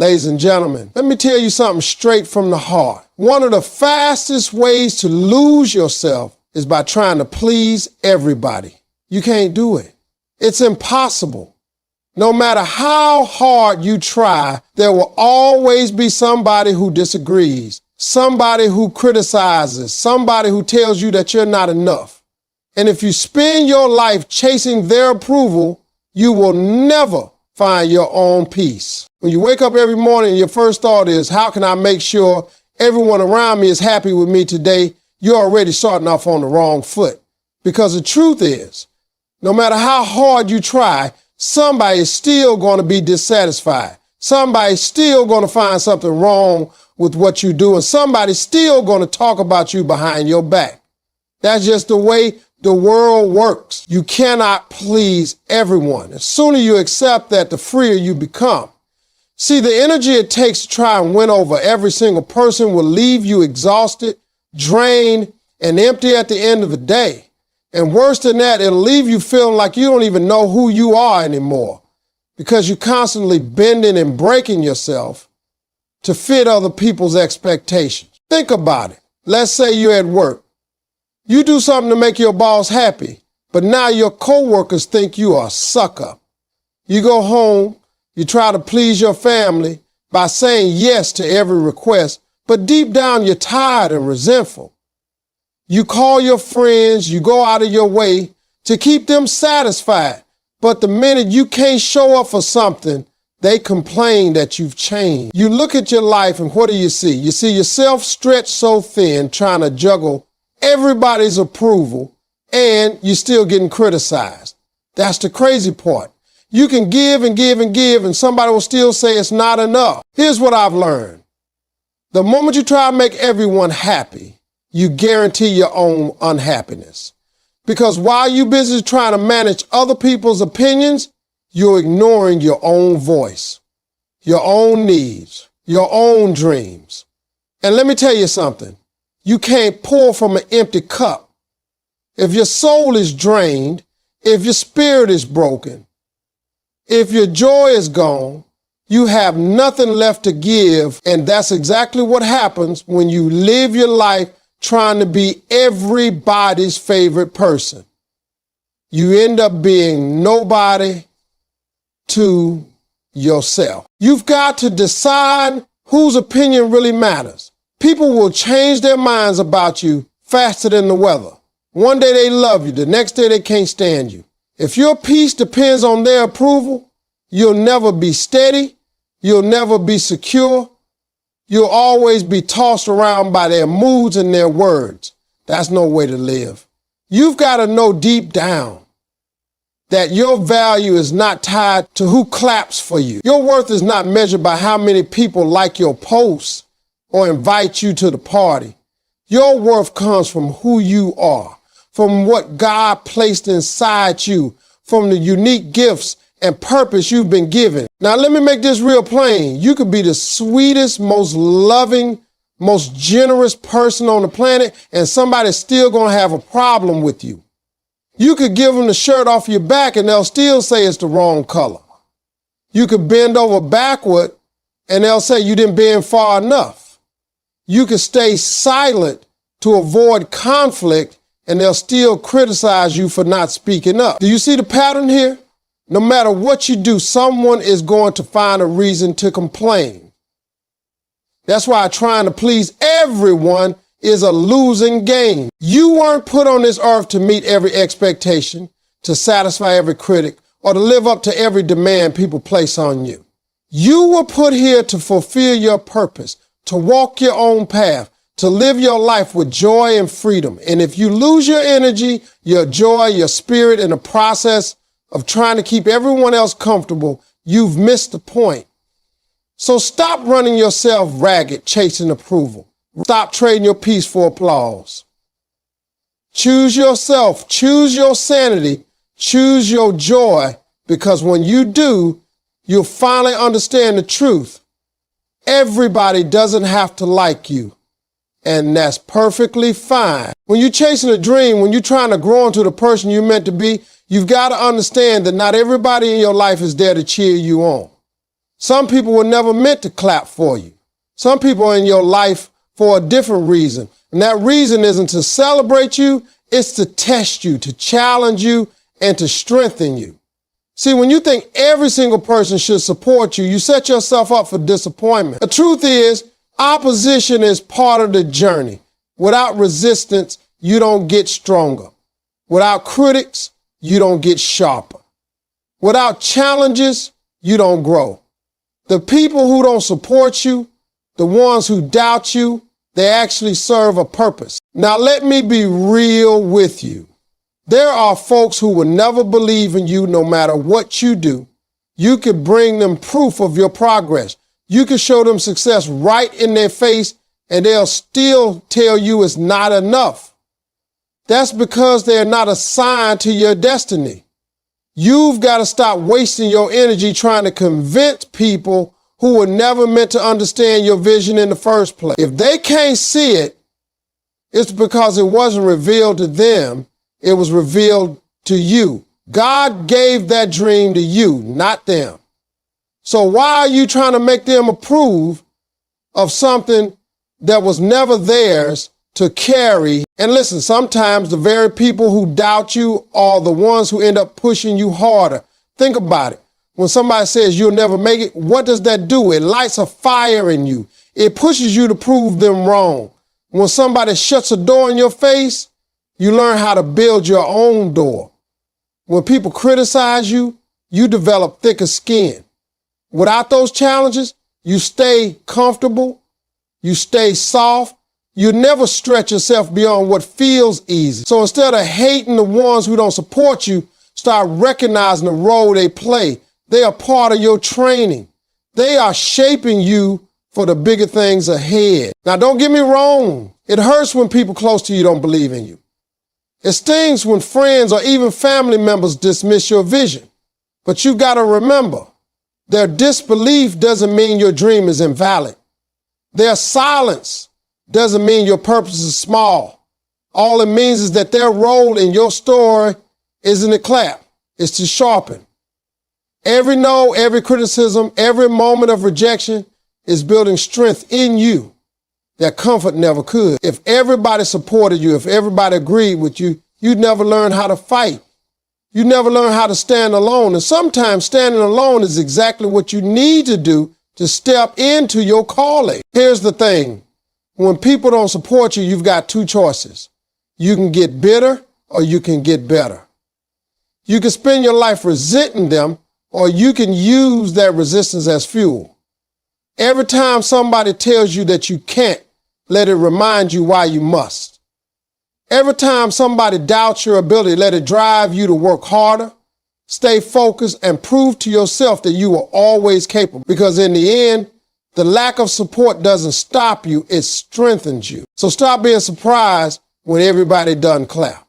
Ladies and gentlemen, let me tell you something straight from the heart. One of the fastest ways to lose yourself is by trying to please everybody. You can't do it. It's impossible. No matter how hard you try, there will always be somebody who disagrees, somebody who criticizes, somebody who tells you that you're not enough. And if you spend your life chasing their approval, you will never find your own peace. When you wake up every morning, your first thought is, how can I make sure everyone around me is happy with me today? You're already starting off on the wrong foot. Because the truth is, no matter how hard you try, somebody is still going to be dissatisfied. Somebody's still going to find something wrong with what you do, and somebody's still going to talk about you behind your back. That's just the way the world works. You cannot please everyone. The sooner you accept that, the freer you become. See, the energy it takes to try and win over every single person will leave you exhausted, drained, and empty at the end of the day. And worse than that, it'll leave you feeling like you don't even know who you are anymore because you're constantly bending and breaking yourself to fit other people's expectations. Think about it. Let's say you're at work. You do something to make your boss happy, but now your coworkers think you are a sucker. You go home, you try to please your family by saying yes to every request, but deep down you're tired and resentful. You call your friends, you go out of your way to keep them satisfied, but the minute you can't show up for something, they complain that you've changed. You look at your life and what do you see? You see yourself stretched so thin trying to juggle everybody's approval, and you're still getting criticized. That's the crazy part. You can give and give and give, and somebody will still say it's not enough. Here's what I've learned. The moment you try to make everyone happy, you guarantee your own unhappiness. Because while you're busy trying to manage other people's opinions, you're ignoring your own voice, your own needs, your own dreams. And let me tell you something. You can't pour from an empty cup. If your soul is drained, if your spirit is broken, if your joy is gone, you have nothing left to give. And that's exactly what happens when you live your life trying to be everybody's favorite person. You end up being nobody to yourself. You've got to decide whose opinion really matters. People will change their minds about you faster than the weather. One day they love you, the next day they can't stand you. If your peace depends on their approval, you'll never be steady, you'll never be secure, you'll always be tossed around by their moods and their words. That's no way to live. You've got to know deep down that your value is not tied to who claps for you. Your worth is not measured by how many people like your posts or invite you to the party. Your worth comes from who you are, from what God placed inside you, from the unique gifts and purpose you've been given. Now, let me make this real plain. You could be the sweetest, most loving, most generous person on the planet, and somebody's still going to have a problem with you. You could give them the shirt off your back, and they'll still say it's the wrong color. You could bend over backward, and they'll say you didn't bend far enough. You can stay silent to avoid conflict, and they'll still criticize you for not speaking up. Do you see the pattern here? No matter what you do, someone is going to find a reason to complain. That's why trying to please everyone is a losing game. You weren't put on this earth to meet every expectation, to satisfy every critic, or to live up to every demand people place on you. You were put here to fulfill your purpose, to walk your own path, to live your life with joy and freedom. And if you lose your energy, your joy, your spirit in the process of trying to keep everyone else comfortable, you've missed the point. So stop running yourself ragged, chasing approval. Stop trading your peace for applause. Choose yourself, choose your sanity, choose your joy, because when you do, you'll finally understand the truth. Everybody doesn't have to like you, and that's perfectly fine. When you're chasing a dream, when you're trying to grow into the person you're meant to be, you've got to understand that not everybody in your life is there to cheer you on. Some people were never meant to clap for you. Some people are in your life for a different reason. And that reason isn't to celebrate you, it's to test you, to challenge you, and to strengthen you. See, when you think every single person should support you, you set yourself up for disappointment. The truth is, opposition is part of the journey. Without resistance, you don't get stronger. Without critics, you don't get sharper. Without challenges, you don't grow. The people who don't support you, the ones who doubt you, they actually serve a purpose. Now, let me be real with you. There are folks who will never believe in you no matter what you do. You could bring them proof of your progress. You could show them success right in their face, and they'll still tell you it's not enough. That's because they're not assigned to your destiny. You've got to stop wasting your energy trying to convince people who were never meant to understand your vision in the first place. If they can't see it, it's because it wasn't revealed to them. It was revealed to you. God gave that dream to you, not them. So why are you trying to make them approve of something that was never theirs to carry? And listen, sometimes the very people who doubt you are the ones who end up pushing you harder. Think about it. When somebody says you'll never make it, what does that do? It lights a fire in you. It pushes you to prove them wrong. When somebody shuts a door in your face, you learn how to build your own door. When people criticize you, you develop thicker skin. Without those challenges, you stay comfortable, you stay soft, you never stretch yourself beyond what feels easy. So instead of hating the ones who don't support you, start recognizing the role they play. They are part of your training. They are shaping you for the bigger things ahead. Now, don't get me wrong. It hurts when people close to you don't believe in you. It stings when friends or even family members dismiss your vision. But you got to remember, their disbelief doesn't mean your dream is invalid. Their silence doesn't mean your purpose is small. All it means is that their role in your story isn't to clap, it's to sharpen. Every no, every criticism, every moment of rejection is building strength in you that comfort never could. If everybody supported you, if everybody agreed with you, you'd never learn how to fight. You never learn how to stand alone. And sometimes standing alone is exactly what you need to do to step into your calling. Here's the thing. When people don't support you, you've got two choices. You can get bitter or you can get better. You can spend your life resenting them, or you can use that resistance as fuel. Every time somebody tells you that you can't, let it remind you why you must. Every time somebody doubts your ability, let it drive you to work harder, stay focused, and prove to yourself that you are always capable. Because in the end, the lack of support doesn't stop you, it strengthens you. So stop being surprised when everybody doesn't clap.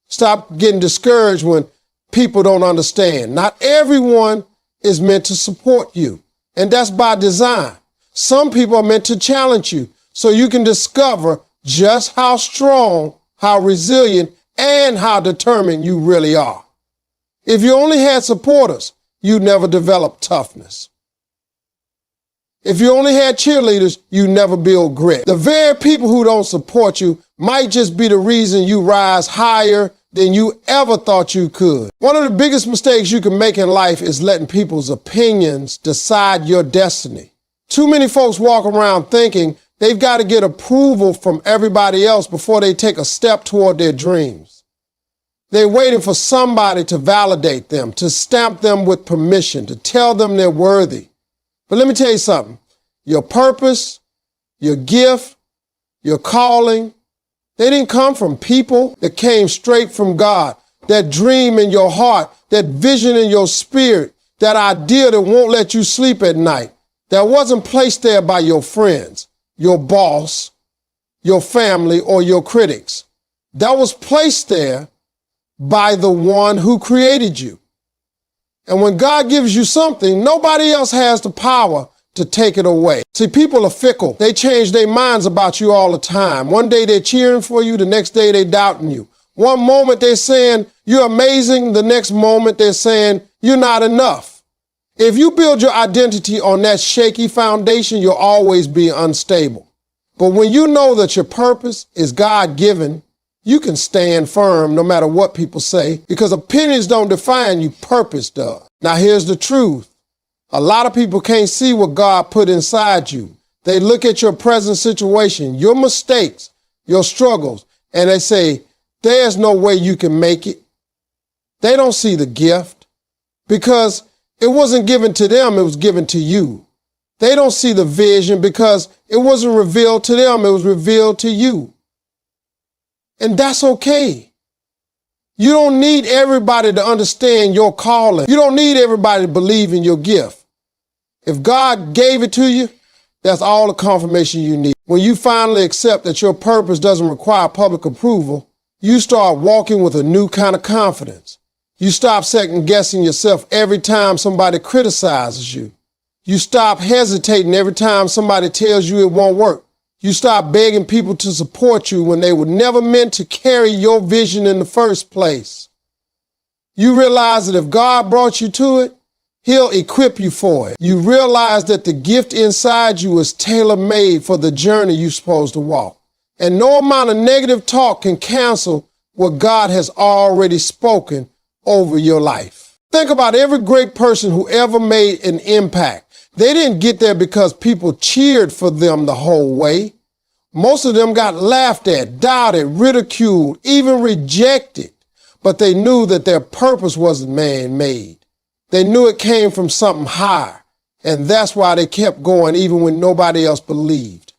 Stop getting discouraged when people don't understand. Not everyone is meant to support you, and that's by design. Some people are meant to challenge you so you can discover just how strong, how resilient, and how determined you really are. If you only had supporters, you'd never develop toughness. If you only had cheerleaders, you never build grit. The very people who don't support you might just be the reason you rise higher than you ever thought you could. One of the biggest mistakes you can make in life is letting people's opinions decide your destiny. Too many folks walk around thinking they've got to get approval from everybody else before they take a step toward their dreams. They're waiting for somebody to validate them, to stamp them with permission, to tell them they're worthy. But let me tell you something. Your purpose, your gift, your calling, they didn't come from people. That came straight from God. That dream in your heart, that vision in your spirit, that idea that won't let you sleep at night, that wasn't placed there by your friends, your boss, your family, or your critics. That was placed there by the one who created you. And when God gives you something, nobody else has the power to take it away. See, people are fickle. They change their minds about you all the time. One day they're cheering for you, the next day they're doubting you. One moment they're saying you're amazing, the next moment they're saying you're not enough. If you build your identity on that shaky foundation, you'll always be unstable. But when you know that your purpose is God-given, you can stand firm no matter what people say, because opinions don't define you, purpose does. Now here's the truth. A lot of people can't see what God put inside you. They look at your present situation, your mistakes, your struggles, and they say, there's no way you can make it. They don't see the gift because it wasn't given to them, it was given to you. They don't see the vision because it wasn't revealed to them, it was revealed to you. And that's okay. You don't need everybody to understand your calling. You don't need everybody to believe in your gift. If God gave it to you, that's all the confirmation you need. When you finally accept that your purpose doesn't require public approval, you start walking with a new kind of confidence. You stop second guessing yourself every time somebody criticizes you. You stop hesitating every time somebody tells you it won't work. You stop begging people to support you when they were never meant to carry your vision in the first place. You realize that if God brought you to it, He'll equip you for it. You realize that the gift inside you is tailor-made for the journey you're supposed to walk. And no amount of negative talk can cancel what God has already spoken over your life. Think about every great person who ever made an impact. They didn't get there because people cheered for them the whole way. Most of them got laughed at, doubted, ridiculed, even rejected. But they knew that their purpose wasn't man-made. They knew it came from something higher, and that's why they kept going even when nobody else believed.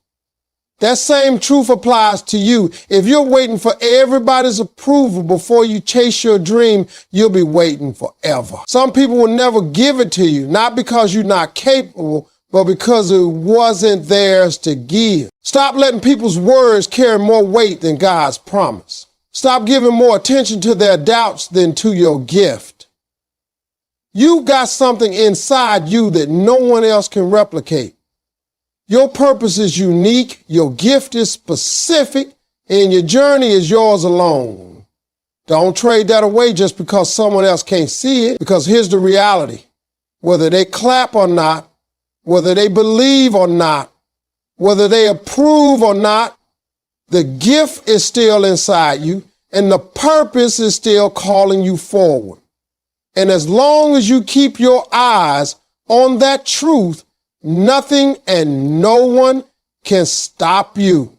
That same truth applies to you. If you're waiting for everybody's approval before you chase your dream, you'll be waiting forever. Some people will never give it to you, not because you're not capable, but because it wasn't theirs to give. Stop letting people's words carry more weight than God's promise. Stop giving more attention to their doubts than to your gift. You got something inside you that no one else can replicate. Your purpose is unique, your gift is specific, and your journey is yours alone. Don't trade that away just because someone else can't see it, because here's the reality. Whether they clap or not, whether they believe or not, whether they approve or not, the gift is still inside you, and the purpose is still calling you forward. And as long as you keep your eyes on that truth, nothing and no one can stop you.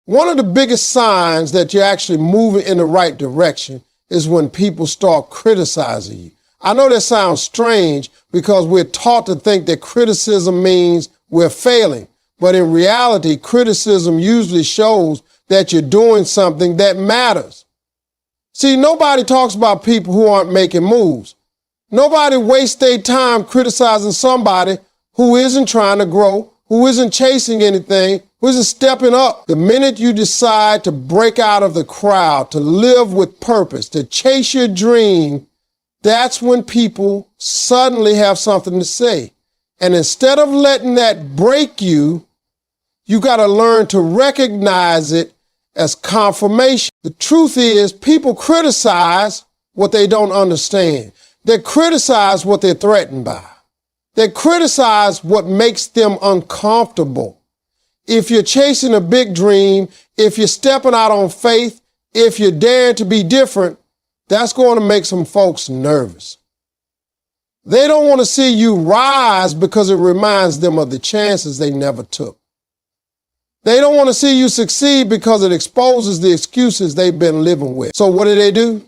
One of the biggest signs that you're actually moving in the right direction is when people start criticizing you. I know that sounds strange because we're taught to think that criticism means we're failing. But in reality, criticism usually shows that you're doing something that matters. See, nobody talks about people who aren't making moves. Nobody wastes their time criticizing somebody who isn't trying to grow, who isn't chasing anything, who isn't stepping up. The minute you decide to break out of the crowd, to live with purpose, to chase your dream, that's when people suddenly have something to say. And instead of letting that break you, you got to learn to recognize it as confirmation. The truth is, people criticize what they don't understand. They criticize what they're threatened by. They criticize what makes them uncomfortable. If you're chasing a big dream, if you're stepping out on faith, if you're daring to be different, that's going to make some folks nervous. They don't want to see you rise because it reminds them of the chances they never took. They don't want to see you succeed because it exposes the excuses they've been living with. So what do?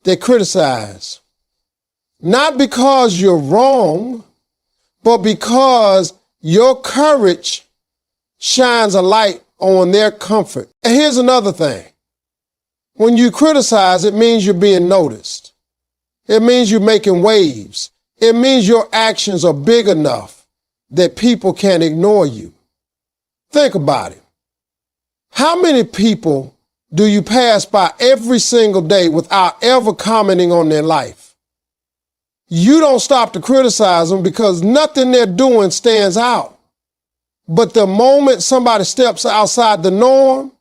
They criticize. Not because you're wrong, but because your courage shines a light on their comfort. And here's another thing. When you criticize, it means you're being noticed. It means you're making waves. It means your actions are big enough that people can't ignore you. Think about it. How many people do you pass by every single day without ever commenting on their life? You don't stop to criticize them because nothing they're doing stands out. But the moment somebody steps outside the norm,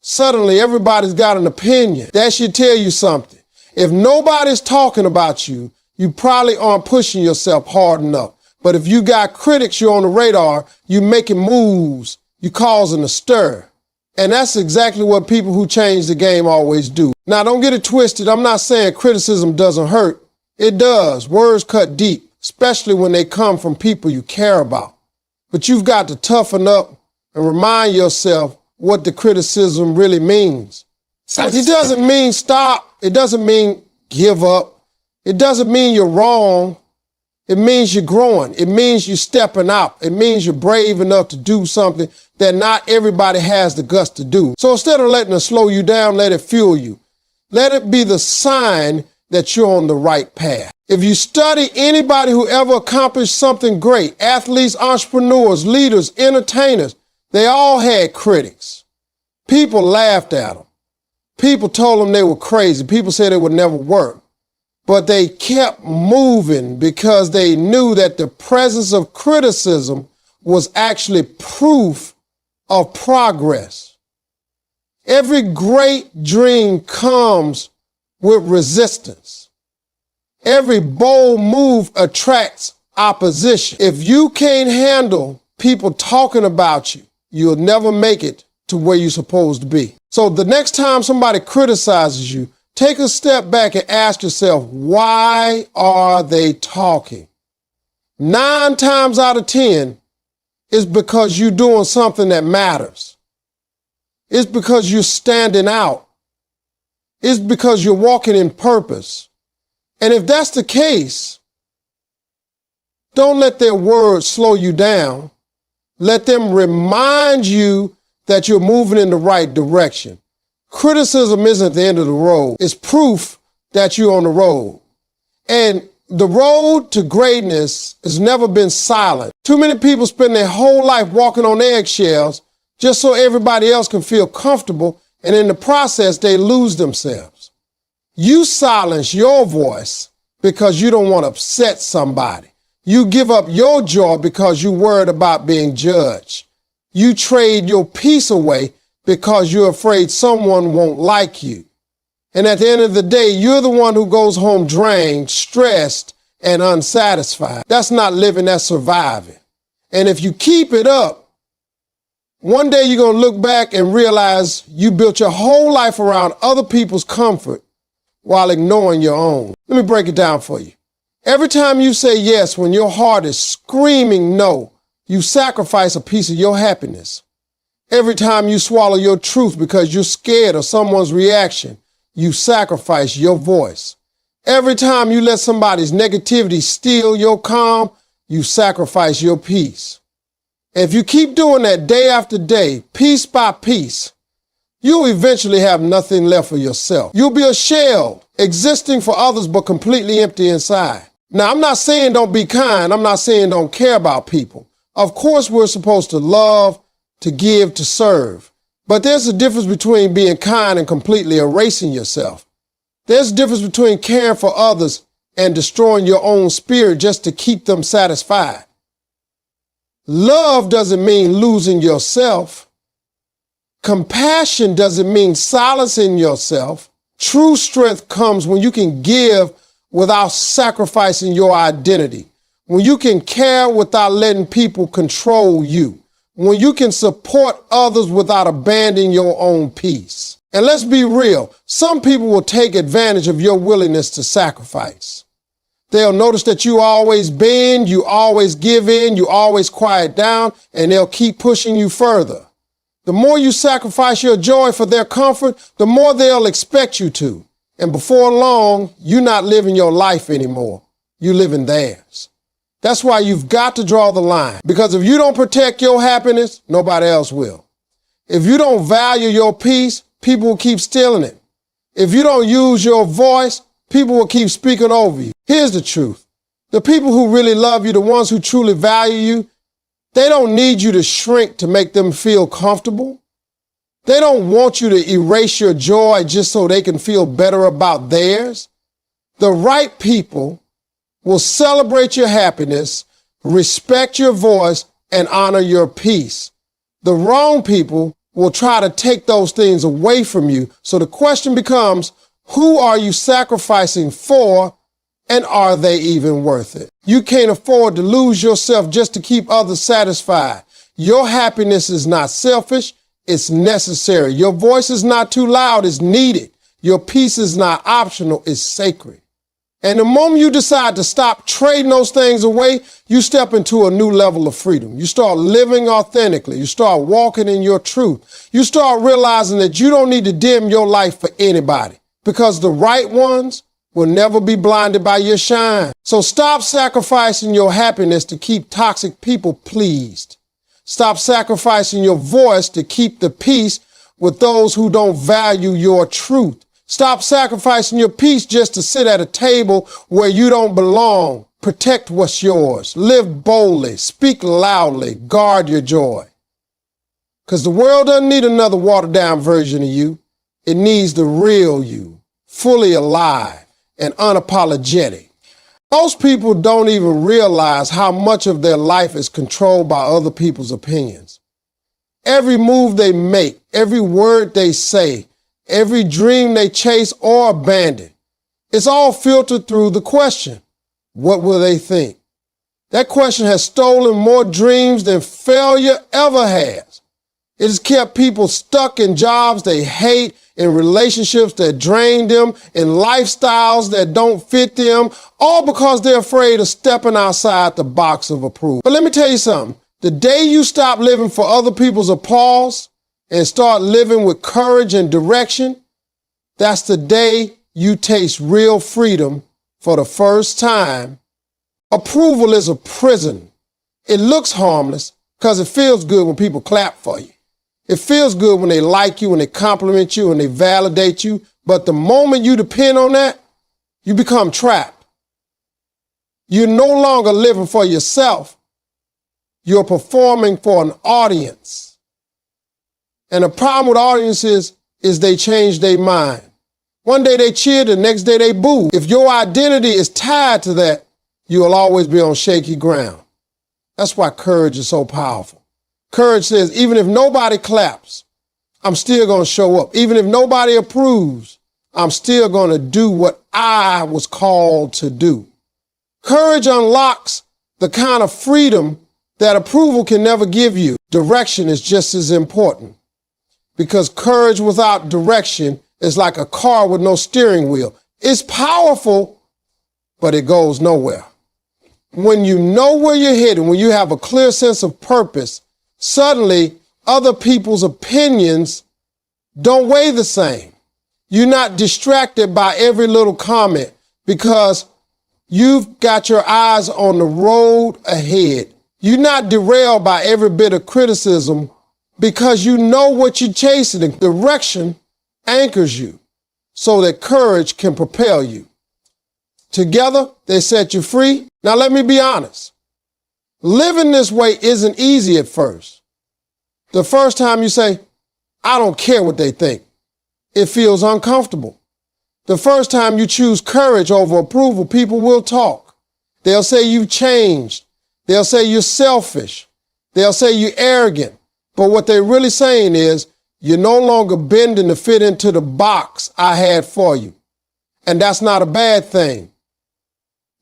suddenly everybody's got an opinion. That should tell you something. If nobody's talking about you, You probably aren't pushing yourself hard enough. But if you got critics, you're on the radar, you're making moves, you're causing a stir. And that's exactly what people who change the game always do. Now, don't get it twisted. I'm not saying criticism doesn't hurt. It does. Words cut deep, especially when they come from people you care about. But you've got to toughen up and remind yourself what the criticism really means. It doesn't mean stop. It doesn't mean give up. It doesn't mean you're wrong. It means you're growing. It means you're stepping out. It means you're brave enough to do something that not everybody has the guts to do. So instead of letting it slow you down, let it fuel you. Let it be the sign that you're on the right path. If you study anybody who ever accomplished something great, athletes, entrepreneurs, leaders, entertainers, they all had critics. People laughed at them. People told them they were crazy. People said it would never work. But they kept moving because they knew that the presence of criticism was actually proof of progress. Every great dream comes with resistance. Every bold move attracts opposition. If you can't handle people talking about you, you'll never make it to where you're supposed to be. So the next time somebody criticizes you, take a step back and ask yourself, why are they talking? 9 times out of 10, it's because you're doing something that matters. It's because you're standing out. It's because you're walking in purpose. And if that's the case, don't let their words slow you down. Let them remind you that you're moving in the right direction. Criticism isn't the end of the road. It's proof that you're on the road. And the road to greatness has never been silent. Too many people spend their whole life walking on eggshells just so everybody else can feel comfortable, and in the process, they lose themselves. You silence your voice because you don't want to upset somebody. You give up your joy because you're worried about being judged. You trade your peace away because you're afraid someone won't like you. And at the end of the day, you're the one who goes home drained, stressed, and unsatisfied. That's not living, that's surviving. And if you keep it up, one day you're going to look back and realize you built your whole life around other people's comfort while ignoring your own. Let me break it down for you. Every time you say yes when your heart is screaming no, you sacrifice a piece of your happiness. Every time you swallow your truth because you're scared of someone's reaction, you sacrifice your voice. Every time you let somebody's negativity steal your calm, you sacrifice your peace. If you keep doing that day after day, piece by piece, you'll eventually have nothing left for yourself. You'll be a shell existing for others but completely empty inside. Now, I'm not saying don't be kind. I'm not saying don't care about people. Of course, we're supposed to love, to give, to serve. But there's a difference between being kind and completely erasing yourself. There's a difference between caring for others and destroying your own spirit just to keep them satisfied. Love doesn't mean losing yourself. Compassion doesn't mean silencing yourself. True strength comes when you can give without sacrificing your identity. When you can care without letting people control you. When you can support others without abandoning your own peace. And let's be real, some people will take advantage of your willingness to sacrifice. They'll notice that you always bend, you always give in, you always quiet down, and they'll keep pushing you further. The more you sacrifice your joy for their comfort, the more they'll expect you to. And before long, you're not living your life anymore. You're living theirs. That's why you've got to draw the line. Because if you don't protect your happiness, nobody else will. If you don't value your peace, people will keep stealing it. If you don't use your voice, people will keep speaking over you. Here's the truth. The people who really love you, the ones who truly value you, they don't need you to shrink to make them feel comfortable. They don't want you to erase your joy just so they can feel better about theirs. The right people will celebrate your happiness, respect your voice, and honor your peace. The wrong people will try to take those things away from you. So the question becomes, who are you sacrificing for And are they even worth it? You can't afford to lose yourself just to keep others satisfied. Your happiness is not selfish, it's necessary. Your voice is not too loud, it's needed. Your peace is not optional, it's sacred. And the moment you decide to stop trading those things away, you step into a new level of freedom. You start living authentically. You start walking in your truth. You start realizing that you don't need to dim your life for anybody, because the right ones will never be blinded by your shine. So stop sacrificing your happiness to keep toxic people pleased. Stop sacrificing your voice to keep the peace with those who don't value your truth. Stop sacrificing your peace just to sit at a table where you don't belong. Protect what's yours. Live boldly. Speak loudly. Guard your joy. Because the world doesn't need another watered down version of you. It needs the real you, fully alive and unapologetic. Most people don't even realize how much of their life is controlled by other people's opinions. Every move they make, every word they say, every dream they chase or abandon, it's all filtered through the question, what will they think? That question has stolen more dreams than failure ever has. It has kept people stuck in jobs they hate, in relationships that drain them, in lifestyles that don't fit them, all because they're afraid of stepping outside the box of approval. But let me tell you something. The day you stop living for other people's applause and start living with courage and direction, that's the day you taste real freedom for the first time. Approval is a prison. It looks harmless because it feels good when people clap for you. It feels good when they like you, when they compliment you, when they validate you. But the moment you depend on that, you become trapped. You're no longer living for yourself. You're performing for an audience. And the problem with audiences is they change their mind. One day they cheer, the next day they boo. If your identity is tied to that, you'll always be on shaky ground. That's why courage is so powerful. Courage says, even if nobody claps, I'm still going to show up. Even if nobody approves, I'm still going to do what I was called to do. Courage unlocks the kind of freedom that approval can never give you. Direction is just as important, because courage without direction is like a car with no steering wheel. It's powerful, but it goes nowhere. When you know where you're headed, when you have a clear sense of purpose, suddenly other people's opinions don't weigh the same. You're not distracted by every little comment because you've got your eyes on the road ahead. You're not derailed by every bit of criticism because you know what you're chasing. The direction anchors you so that courage can propel you. Together, they set you free. Now, let me be honest. Living this way isn't easy at first. The first time you say, I don't care what they think, it feels uncomfortable. The first time you choose courage over approval, people will talk. They'll say you've changed. They'll say you're selfish. They'll say you're arrogant. But what they're really saying is, you're no longer bending to fit into the box I had for you. And that's not a bad thing.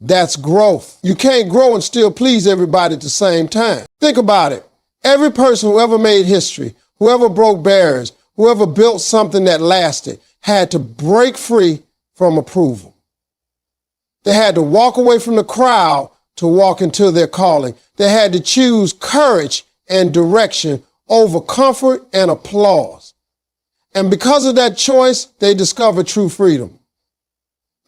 That's growth. You can't grow and still please everybody at the same time. Think about it. Every person who ever made history, whoever broke barriers, whoever built something that lasted, had to break free from approval. They had to walk away from the crowd to walk into their calling. They had to choose courage and direction over comfort and applause. And because of that choice, they discovered true freedom.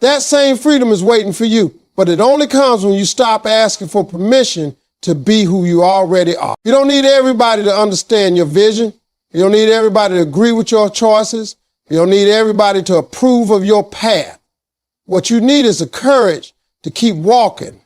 That same freedom is waiting for you. But it only comes when you stop asking for permission to be who you already are. You don't need everybody to understand your vision. You don't need everybody to agree with your choices. You don't need everybody to approve of your path. What you need is the courage to keep walking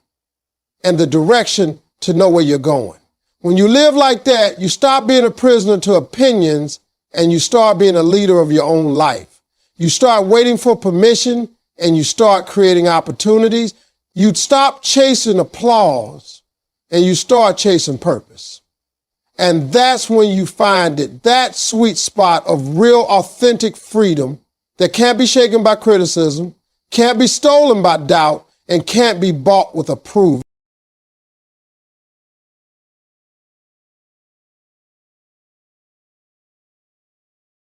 and the direction to know where you're going. When you live like that, you stop being a prisoner to opinions and you start being a leader of your own life. You start waiting for permission and you start creating opportunities. You'd stop chasing applause and you start chasing purpose. And that's when you find it, that sweet spot of real authentic freedom that can't be shaken by criticism, can't be stolen by doubt, and can't be bought with approval.